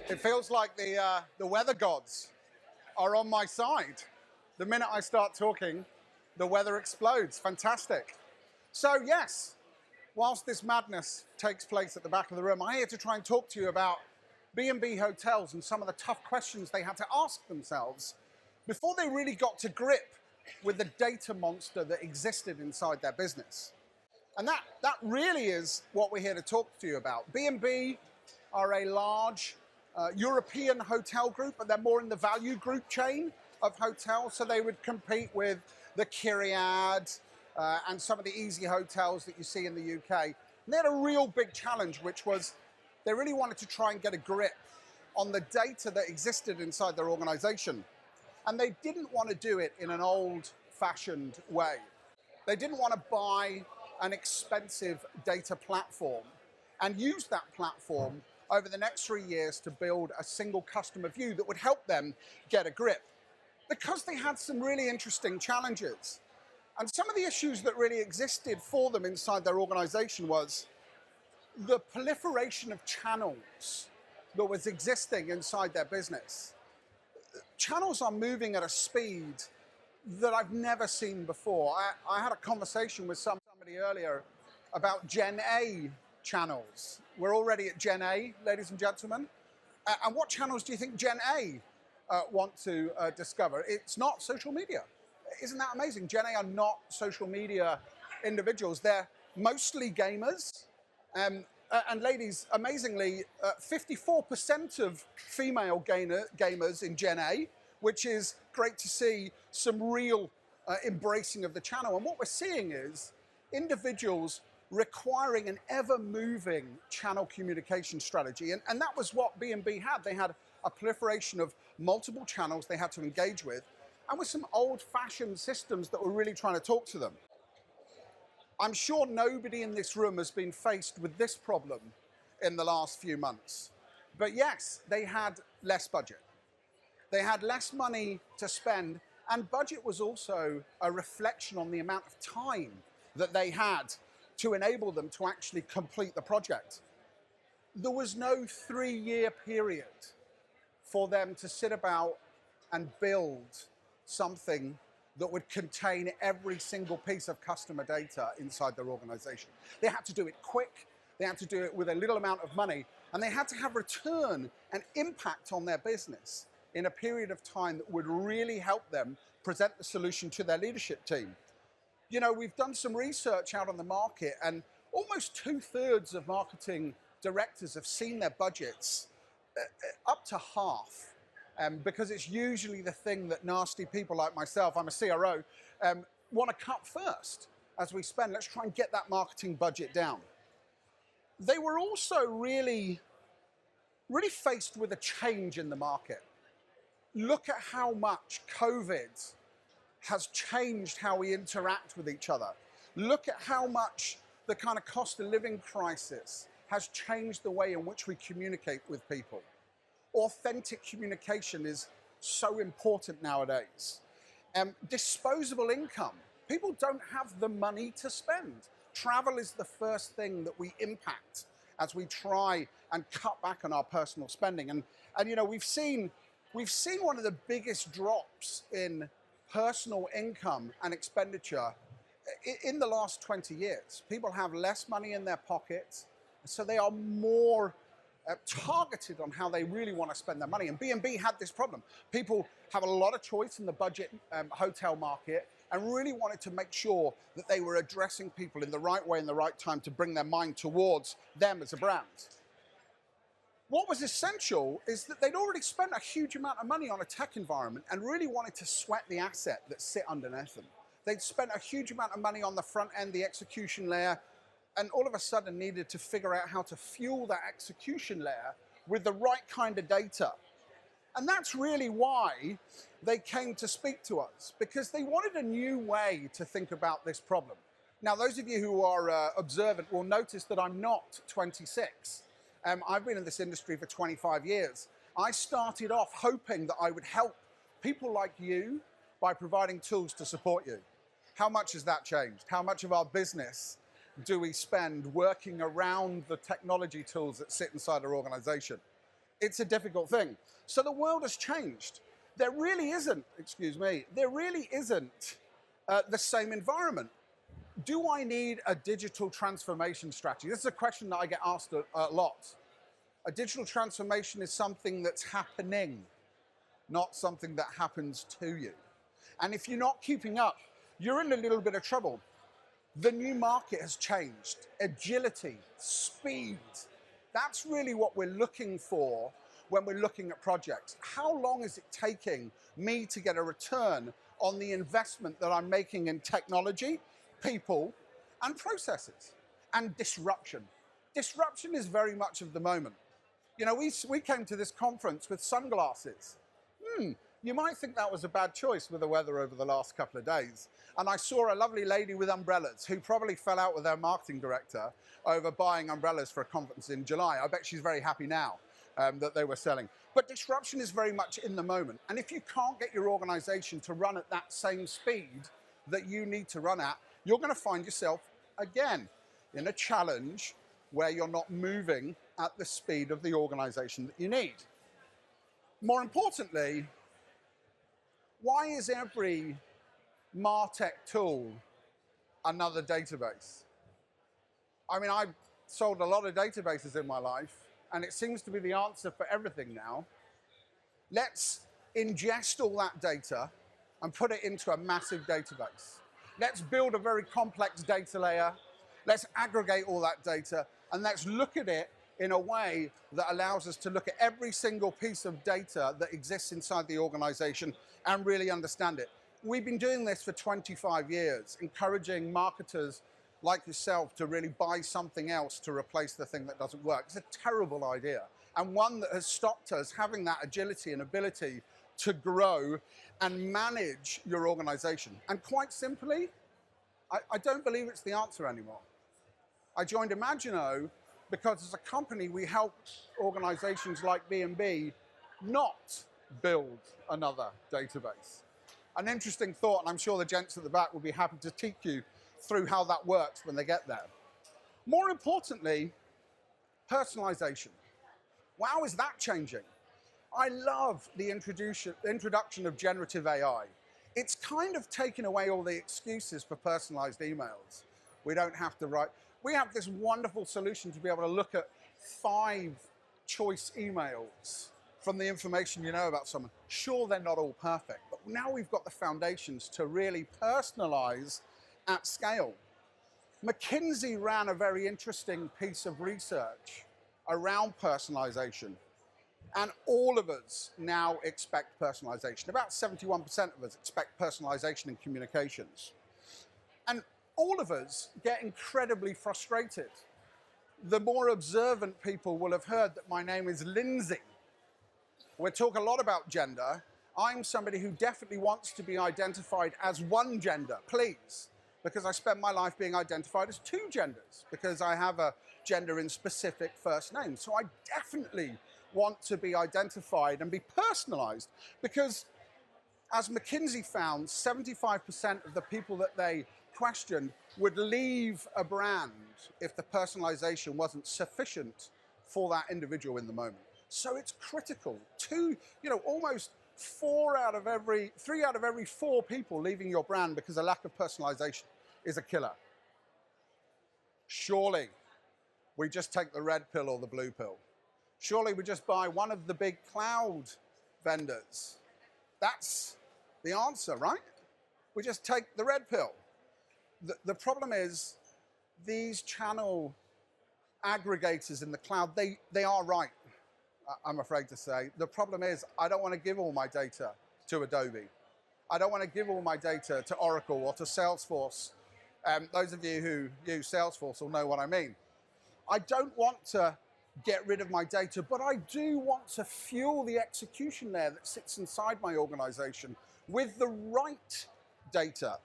It feels like the weather gods are on my side. The minute I start talking, the weather explodes. Fantastic. So yes, whilst this madness takes place at the back of the room, I'm here to try and talk to you about B&B Hotels and some of the tough questions they had to ask themselves before they really got to grip with the data monster that existed inside their business. And that really is what we're here to talk to you about. B&B are a large European hotel group, but they're more in the value group chain of hotels, so they would compete with the Kyriad and some of the easy hotels that you see in the UK. And they had a real big challenge, which was they really wanted to try and get a grip on the data that existed inside their organization. And they didn't want to do it in an old-fashioned way. They didn't want to buy an expensive data platform and use that platform over the next 3 years to build a single customer view that would help them get a grip. Because they had some really interesting challenges. And some of the issues that really existed for them inside their organization was the proliferation of channels that was existing inside their business. Channels are moving at a speed that I've never seen before. I had a conversation with somebody earlier about Gen A channels. We're already at Gen A, ladies and gentlemen. And what channels do you think Gen A want to discover? It's not social media. Isn't that amazing? Gen A are not social media individuals. They're mostly gamers. And ladies, amazingly, 54% of female gamers in Gen A, which is great to see some real embracing of the channel. And what we're seeing is individuals requiring an ever-moving channel communication strategy. And that was what B&B had. They had a proliferation of multiple channels they had to engage with, and with some old-fashioned systems that were really trying to talk to them. I'm sure nobody in this room has been faced with this problem in the last few months. But yes, they had less budget. They had less money to spend, and budget was also a reflection on the amount of time that they had to enable them to actually complete the project. There was no 3-year period for them to sit about and build something that would contain every single piece of customer data inside their organization. They had to do it quick, they had to do it with a little amount of money, and they had to have return and impact on their business in a period of time that would really help them present the solution to their leadership team. You know, we've done some research out on the market, and almost 2/3 of marketing directors have seen their budgets up to half, because it's usually the thing that nasty people like myself, I'm a CRO, want to cut first as we spend. Let's try and get that marketing budget down. They were also really faced with a change in the market. Look at how much COVID has changed how we interact with each other. Look at how much the kind of cost of living crisis has changed the way in which we communicate with people. Authentic communication is so important nowadays. Disposable income. People don't have the money to spend. Travel is the first thing that we impact as we try and cut back on our personal spending. And you know, we've seen one of the biggest drops in personal income and expenditure in the last 20 years. People have less money in their pockets, so they are more targeted on how they really want to spend their money. And B&B had this problem. People have a lot of choice in the budget hotel market, and really wanted to make sure that they were addressing people in the right way, in the right time, to bring their mind towards them as a brand. What was essential is that they'd already spent a huge amount of money on a tech environment and really wanted to sweat the asset that sit underneath them. They'd spent a huge amount of money on the front end, the execution layer, and all of a sudden needed to figure out how to fuel that execution layer with the right kind of data. And that's really why they came to speak to us, because they wanted a new way to think about this problem. Now, those of you who are observant will notice that I'm not 26. I've been in this industry for 25 years. I started off hoping that I would help people like you by providing tools to support you. How much has that changed? How much of our business do we spend working around the technology tools that sit inside our organization? It's a difficult thing. So the world has changed. There really isn't, the same environment. Do I need a digital transformation strategy? This is a question that I get asked a lot. A digital transformation is something that's happening, not something that happens to you. And if you're not keeping up, you're in a little bit of trouble. The new market has changed. Agility, speed. That's really what we're looking for when we're looking at projects. How long is it taking me to get a return on the investment that I'm making in technology, people, and processes? And disruption. Disruption is very much of the moment. You know, we came to this conference with sunglasses. You might think that was a bad choice with the weather over the last couple of days. And I saw a lovely lady with umbrellas who probably fell out with their marketing director over buying umbrellas for a conference in July. I bet she's very happy now that they were selling. But disruption is very much in the moment. And if you can't get your organization to run at that same speed that you need to run at, you're going to find yourself, again, in a challenge where you're not moving at the speed of the organization that you need. More importantly, why is every MarTech tool another database? I mean, I've sold a lot of databases in my life, and it seems to be the answer for everything now. Let's ingest all that data and put it into a massive database. Let's build a very complex data layer. Let's aggregate all that data, and let's look at it in a way that allows us to look at every single piece of data that exists inside the organization and really understand it. We've been doing this for 25 years, encouraging marketers like yourself to really buy something else to replace the thing that doesn't work. It's a terrible idea, and one that has stopped us having that agility and ability to grow and manage your organization. And quite simply, I don't believe it's the answer anymore. I joined Imagino because as a company, we help organizations like B&B not build another database. An interesting thought, and I'm sure the gents at the back will be happy to teach you through how that works when they get there. More importantly, personalization. Wow, is that changing? I love the introduction of generative AI. It's kind of taken away all the excuses for personalized emails. We don't have to write. We have this wonderful solution to be able to look at 5 choice emails from the information you know about someone. Sure, they're not all perfect, but now we've got the foundations to really personalize at scale. McKinsey ran a very interesting piece of research around personalization, and all of us now expect personalization. About 71% of us expect personalization in communications. And all of us get incredibly frustrated. The more observant people will have heard that my name is Lindsay. We talk a lot about gender. I'm somebody who definitely wants to be identified as one gender, please, because I spend my life being identified as 2 genders, because I have a gender in specific first names. So I definitely want to be identified and be personalized, because as McKinsey found, 75% of the people that they questioned would leave a brand if the personalization wasn't sufficient for that individual in the moment. So it's critical. Almost 3 out of every 4 people leaving your brand because a lack of personalization is a killer. Surely we just take the red pill or the blue pill. Surely we just buy one of the big cloud vendors. That's the answer, right? We just take the red pill. The problem is these channel aggregators in the cloud, they are right, I'm afraid to say. The problem is I don't want to give all my data to Adobe. I don't want to give all my data to Oracle or to Salesforce. Those of you who use Salesforce will know what I mean. I don't want to get rid of my data, but I do want to fuel the execution layer that sits inside my organization with the right data,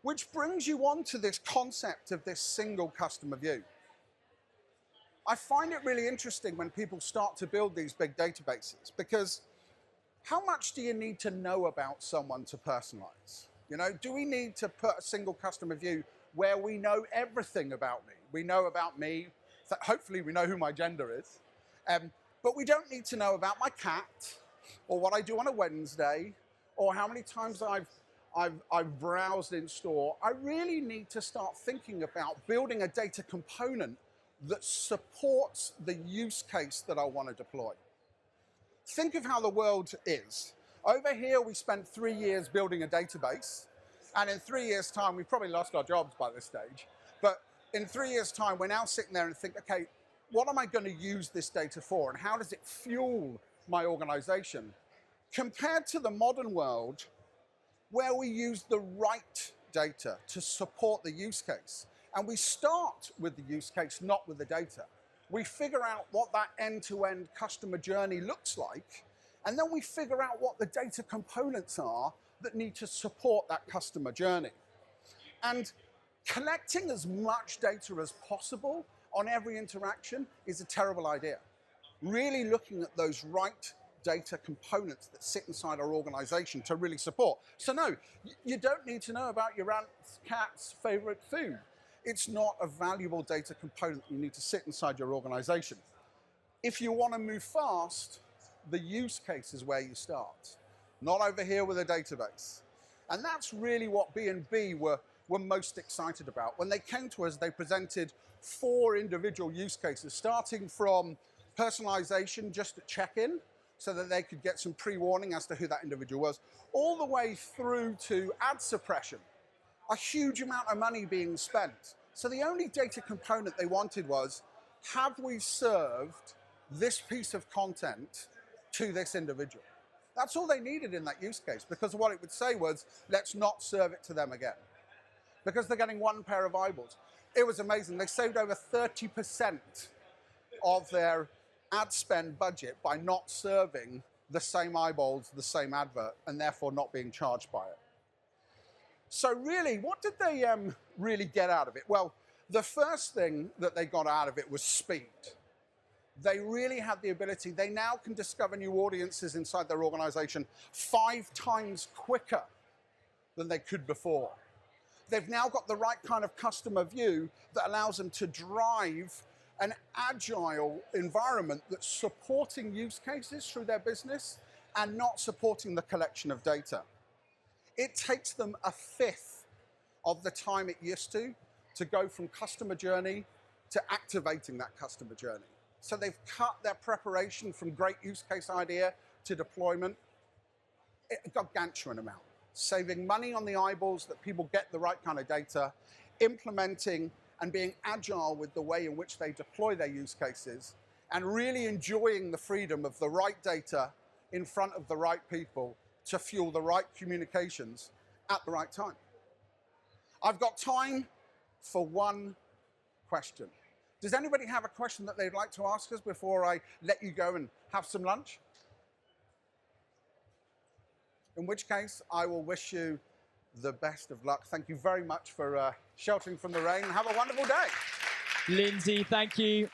which brings you on to this concept of this single customer view. I find it really interesting when people start to build these big databases, because how much do you need to know about someone to personalize? Do we need to put a single customer view where we know everything about me. We know about me, hopefully we know who my gender is, but we don't need to know about my cat, or what I do on a Wednesday, or how many times I've browsed in store. I really need to start thinking about building a data component that supports the use case that I want to deploy. Think of how the world is. Over here, we spent 3 years building a database, and in 3 years' time, we've probably lost our jobs by this stage, but in 3 years' time, we're now sitting there and think, okay, what am I going to use this data for, and how does it fuel my organization? Compared to the modern world, where we use the right data to support the use case. And we start with the use case, not with the data. We figure out what that end-to-end customer journey looks like, and then we figure out what the data components are that need to support that customer journey. And collecting as much data as possible on every interaction is a terrible idea. Really looking at those right data components that sit inside our organization to really support. So no, you don't need to know about your aunt's cat's favorite food. It's not a valuable data component you need to sit inside your organization. If you want to move fast, the use case is where you start, not over here with a database. And that's really what B&B were most excited about. When they came to us, they presented 4 individual use cases, starting from personalization just at check-in, so that they could get some pre-warning as to who that individual was, all the way through to ad suppression. A huge amount of money being spent. So the only data component they wanted was, have we served this piece of content to this individual? That's all they needed in that use case, because what it would say was, let's not serve it to them again. Because they're getting 1 pair of eyeballs. It was amazing. They saved over 30% of their ad spend budget by not serving the same eyeballs, the same advert, and therefore not being charged by it. So really, what did they really get out of it? Well, the first thing that they got out of it was speed. They really had the ability, they now can discover new audiences inside their organization 5 times quicker than they could before. They've now got the right kind of customer view that allows them to drive an agile environment that's supporting use cases through their business and not supporting the collection of data. It takes them 1/5 of the time it used to go from customer journey to activating that customer journey. So they've cut their preparation from great use case idea to deployment a gargantuan amount, saving money on the eyeballs that people get the right kind of data, implementing and being agile with the way in which they deploy their use cases, and really enjoying the freedom of the right data in front of the right people to fuel the right communications at the right time. I've got time for 1 question. Does anybody have a question that they'd like to ask us before I let you go and have some lunch? In which case, I will wish you the best of luck. Thank you very much for sheltering from the rain. Have a wonderful day. Lindsay, thank you.